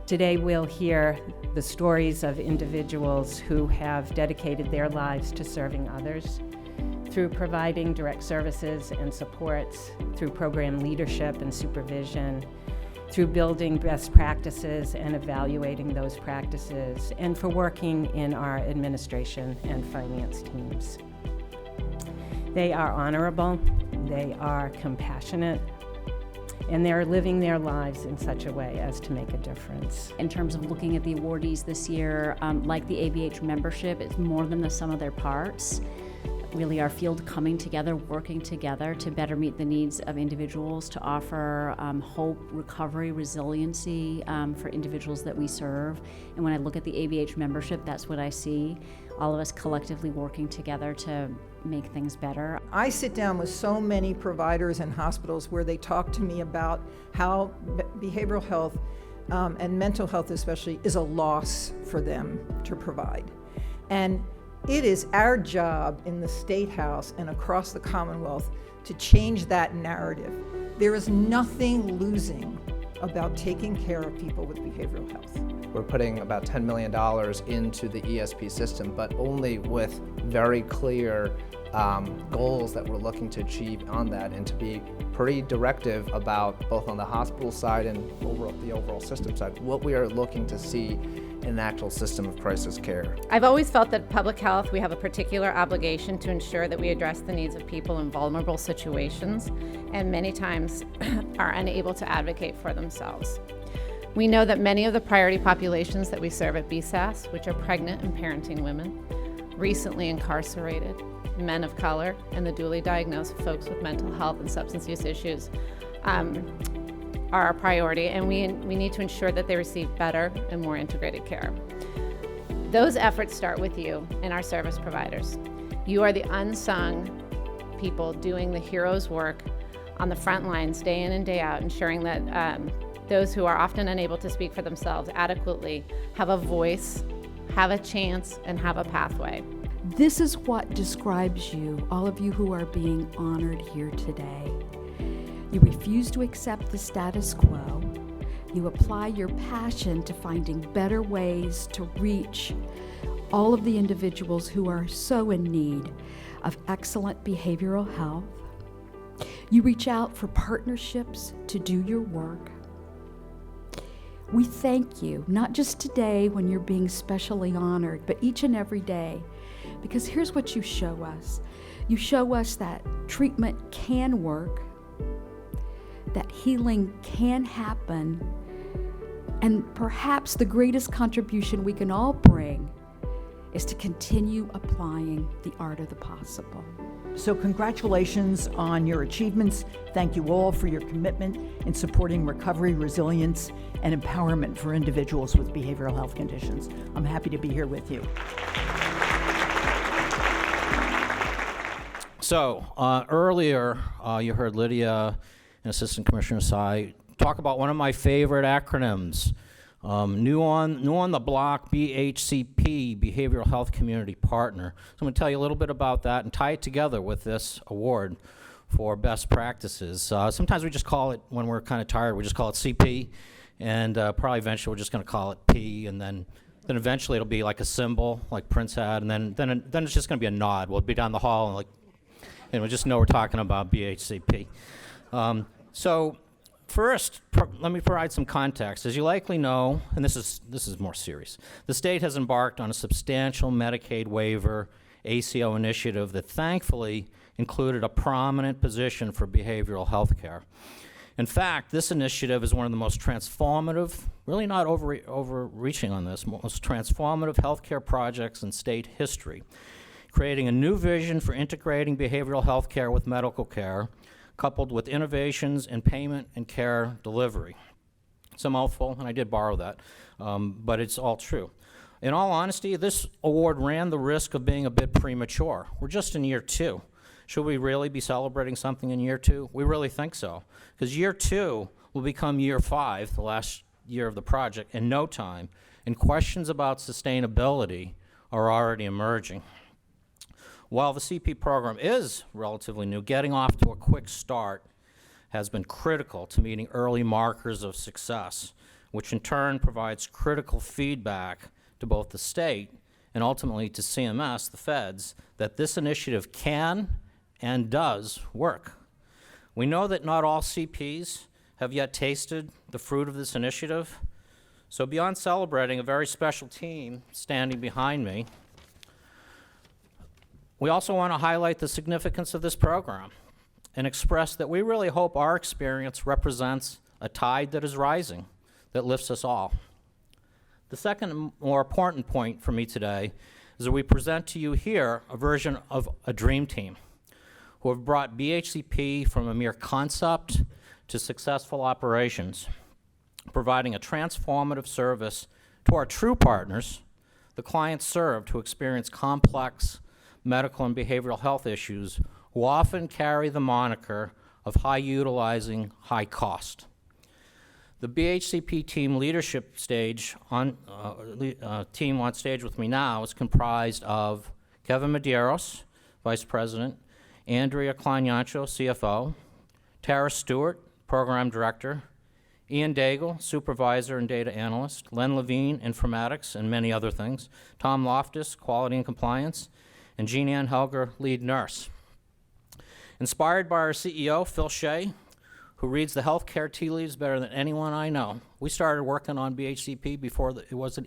Today we'll hear the stories of individuals who have dedicated their lives to serving others through providing direct services and supports, through program leadership and supervision, through building best practices and evaluating those practices, and for working in our administration and finance teams. They are honorable, they are compassionate, and they're living their lives in such a way as to make a difference. In terms of looking at the awardees this year, like the ABH membership, it's more than the sum of their parts. Really our field coming together, working together to better meet the needs of individuals, to offer hope, recovery, resiliency for individuals that we serve. And when I look at the ABH membership, that's what I see. All of us collectively working together to make things better. I sit down with so many providers and hospitals where they talk to me about how behavioral health and mental health especially is a loss for them to provide. And it is our job in the State House and across the Commonwealth to change that narrative. There is nothing losing about taking care of people with behavioral health. We're putting about $10 million into the ESP system, but only with very clear goals that we're looking to achieve on that, and to be pretty directive about, both on the hospital side and the overall system side, what we are looking to see in an actual system of crisis care. I've always felt that public health, we have a particular obligation to ensure that we address the needs of people in vulnerable situations, and many times are unable to advocate for themselves. We know that many of the priority populations that we serve at BSAS, which are pregnant and parenting women, recently incarcerated, men of color, and the dually diagnosed folks with mental health and substance use issues, are our priority, and we need to ensure that they receive better and more integrated care. Those efforts start with you and our service providers. You are the unsung people doing the hero's work on the front lines day in and day out, ensuring that those who are often unable to speak for themselves adequately have a voice, have a chance, and have a pathway. This is what describes you, all of you who are being honored here today. You refuse to accept the status quo. You apply your passion to finding better ways to reach all of the individuals who are so in need of excellent behavioral health. You reach out for partnerships to do your work. We thank you, not just today when you're being specially honored, but each and every day. Because here's what you show us. You show us that treatment can work, that healing can happen, and perhaps the greatest contribution we can all bring is to continue applying the art of the possible. So congratulations on your achievements. Thank you all for your commitment in supporting recovery, resilience, and empowerment for individuals with behavioral health conditions. I'm happy to be here with you. So earlier you heard Lydia and Assistant Commissioner Sy talk about one of my favorite acronyms, new on the block, BHCP, Behavioral Health Community Partner. So I'm going to tell you a little bit about that and tie it together with this award for best practices. Sometimes we just call it, when we're kind of tired, we just call it CP, and probably eventually we're just going to call it P, and then eventually it'll be like a symbol, like Prince had, and then it's just going to be a nod. We'll be down the hall and and we'll just know we're talking about BHCP. So first, let me provide some context. As you likely know, and this is more serious, the state has embarked on a substantial Medicaid waiver ACO initiative that thankfully included a prominent position for behavioral health care. In fact, this initiative is one of the most transformative, really not overreaching on this, most transformative healthcare projects in state history, creating a new vision for integrating behavioral health care with medical care, coupled with innovations in payment and care delivery. It's a mouthful, and I did borrow that, but it's all true. In all honesty, this award ran the risk of being a bit premature. We're just in year 2. Should we really be celebrating something in year 2? We really think so, because year 2 will become year 5, the last year of the project, in no time, and questions about sustainability are already emerging. While the CP program is relatively new, getting off to a quick start has been critical to meeting early markers of success. which in turn provides critical feedback to both the state and ultimately to CMS, the feds, that this initiative can and does work. We know that not all CPs have yet tasted the fruit of this initiative, so beyond celebrating a very special team standing behind me, we also want to highlight the significance of this program and express that we really hope our experience represents a tide that is rising, that lifts us all. The second and more important point for me today is that we present to you here a version of a dream team who have brought BHCP from a mere concept to successful operations, providing a transformative service to our true partners, the clients served who experience complex medical and behavioral health issues who often carry the moniker of high utilizing, high cost. The BHCP team leadership stage team on stage with me now is comprised of Kevin Medeiros, Vice President, Andrea Klein-Yancho, CFO, Tara Stewart, Program Director, Ian Daigle, Supervisor and Data Analyst, Len Levine, Informatics, and many other things, Tom Loftus, Quality and Compliance, and Jean Ann Helger, Lead Nurse. Inspired by our CEO, Phil Shea, who reads the healthcare tea leaves better than anyone I know, we started working on BHCP before it wasn't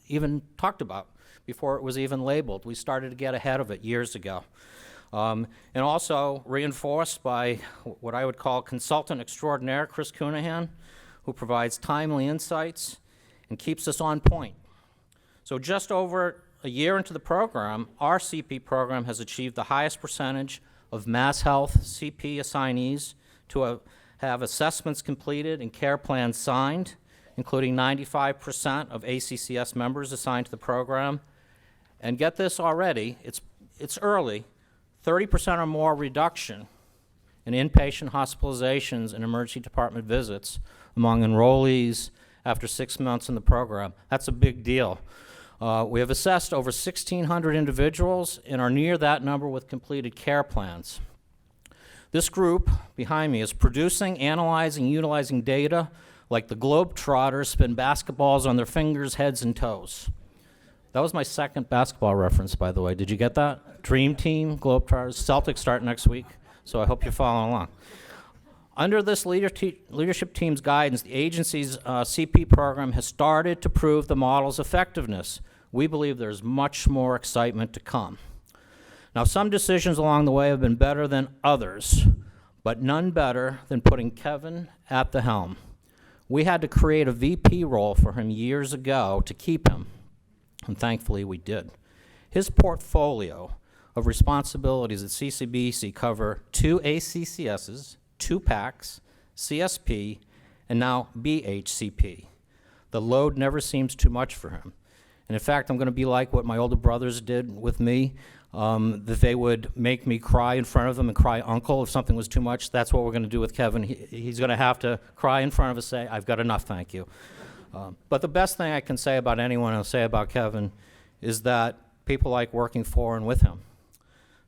even talked about, before it was even labeled. We started to get ahead of it years ago. And also reinforced by what I would call consultant extraordinaire, Chris Cunahan, who provides timely insights and keeps us on point. So just over a year into the program, our CP program has achieved the highest percentage of Mass Health CP assignees to have assessments completed and care plans signed, including 95% of ACCS members assigned to the program. And get this already, it's early, 30% or more reduction in inpatient hospitalizations and emergency department visits among enrollees after 6 months in the program. That's a big deal. We have assessed over 1,600 individuals and are near that number with completed care plans. This group behind me is producing, analyzing, utilizing data like the Globetrotters spin basketballs on their fingers, heads, and toes. That was my second basketball reference, by the way. Did you get that? Dream Team, Globetrotters. Celtics start next week, so I hope you're following along. Under this leadership team's guidance, the agency's CP program has started to prove the model's effectiveness. We believe there's much more excitement to come. Now, some decisions along the way have been better than others, but none better than putting Kevin at the helm. We had to create a VP role for him years ago to keep him, and thankfully we did. His portfolio of responsibilities at CCBC cover 2 ACCSs, 2 PACs, CSP, and now BHCP. The load never seems too much for him. And in fact, I'm going to be like what my older brothers did with me, that they would make me cry in front of them and cry uncle if something was too much. That's what we're going to do with Kevin. He's going to have to cry in front of us, say, I've got enough, thank you. But the best thing I can say about anyone I'll say about Kevin is that people like working for and with him.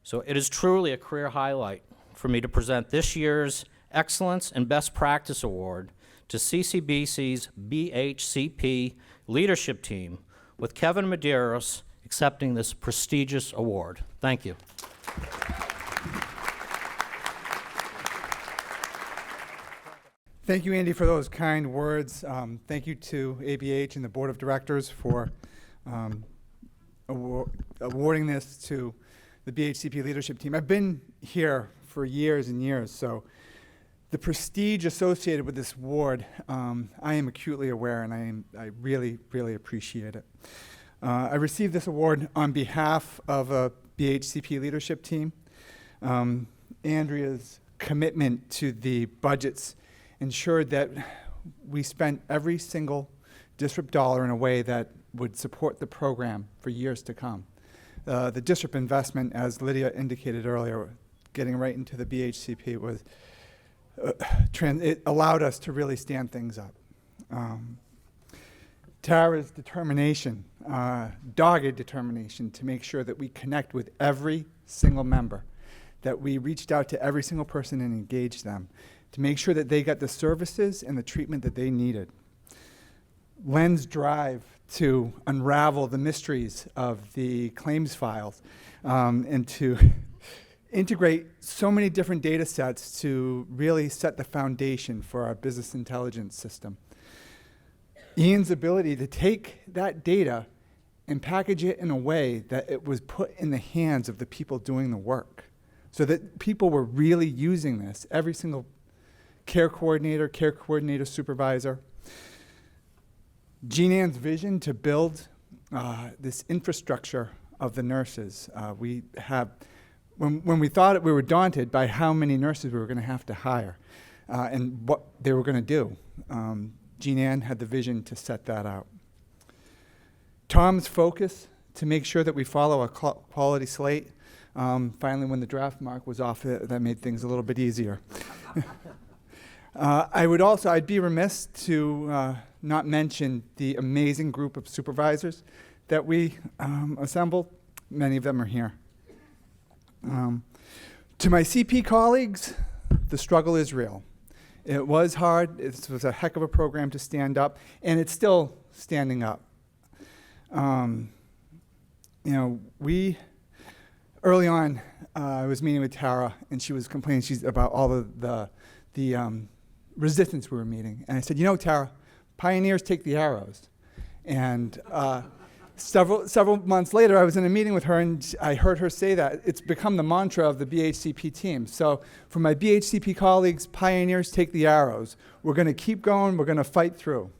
So it is truly a career highlight for me to present this year's Excellence and Best Practice Award to CCBC's BHCP leadership team, with Kevin Medeiros accepting this prestigious award. Thank you. Thank you, Andy, for those kind words. Thank you to ABH and the Board of Directors for awarding this to the BHCP leadership team. I've been here for years and years, so the prestige associated with this award, I am acutely aware, and I really, really appreciate it. I received this award on behalf of a BHCP leadership team. Andrea's commitment to the budgets ensured that we spent every single district dollar in a way that would support the program for years to come. The district investment, as Lydia indicated earlier, getting right into the BHCP was it allowed us to really stand things up. Tara's determination, dogged determination to make sure that we connect with every single member, that we reached out to every single person and engaged them to make sure that they got the services and the treatment that they needed. Len's drive to unravel the mysteries of the claims files and to integrate so many different data sets to really set the foundation for our business intelligence system. Ian's ability to take that data and package it in a way that it was put in the hands of the people doing the work, so that people were really using this, every single care coordinator, supervisor. Jean Ann's vision to build this infrastructure of the nurses. When we thought we were daunted by how many nurses we were going to have to hire and what they were going to do, Jean Ann had the vision to set that out. Tom's focus to make sure that we follow a quality slate. Finally, when the draft mark was off, that made things a little bit easier. I'd be remiss to not mention the amazing group of supervisors that we assembled. Many of them are here. To my CP colleagues, the struggle is real. It was hard. It was a heck of a program to stand up, and it's still standing up. We early on, I was meeting with Tara, and she was complaining about all of the resistance we were meeting. And I said, Tara, pioneers take the arrows. And several months later, I was in a meeting with her, and I heard her say that. It's become the mantra of the BHCP team. So for my BHCP colleagues, pioneers take the arrows. We're going to keep going. We're going to fight through.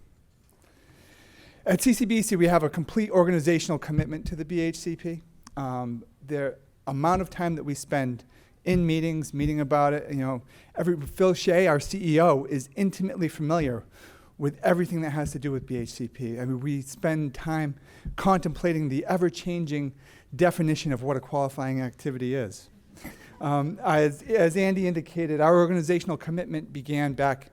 At CCBC, we have a complete organizational commitment to the BHCP. The amount of time that we spend in meeting about it, Phil Shea, our CEO, is intimately familiar with everything that has to do with BHCP. I mean, we spend time contemplating the ever-changing definition of what a qualifying activity is. As Andy indicated, our organizational commitment began back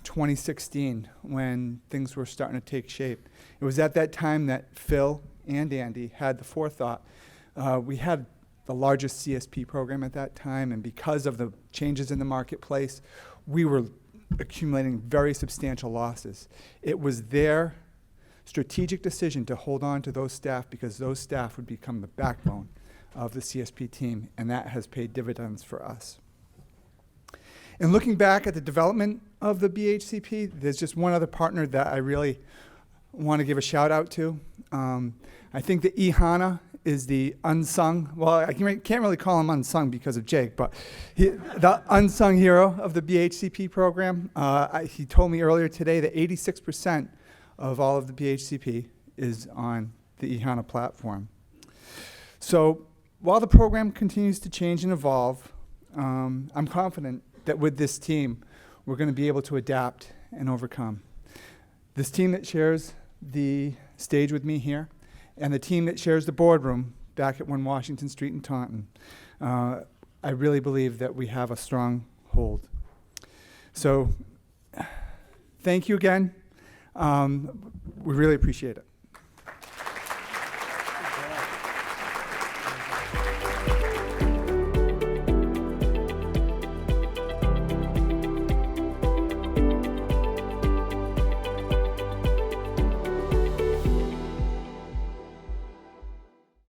2016 when things were starting to take shape. It was at that time that Phil and Andy had the forethought. We had the largest CSP program at that time, and because of the changes in the marketplace, we were accumulating very substantial losses. It was their strategic decision to hold on to those staff because those staff would become the backbone of the CSP team, and that has paid dividends for us. And looking back at the development of the BHCP, there's just one other partner that I really want to give a shout out to. I think that EHANA is the unsung, well, I can't really call him unsung because of Jake, but the unsung hero of the BHCP program. He told me earlier today that 86% of all of the BHCP is on the EHANA platform. So while the program continues to change and evolve, I'm confident that with this team, we're going to be able to adapt and overcome. This team that shares the stage with me here, and the team that shares the boardroom back at 1 Washington Street in Taunton, I really believe that we have a strong hold. So thank you again. We really appreciate it.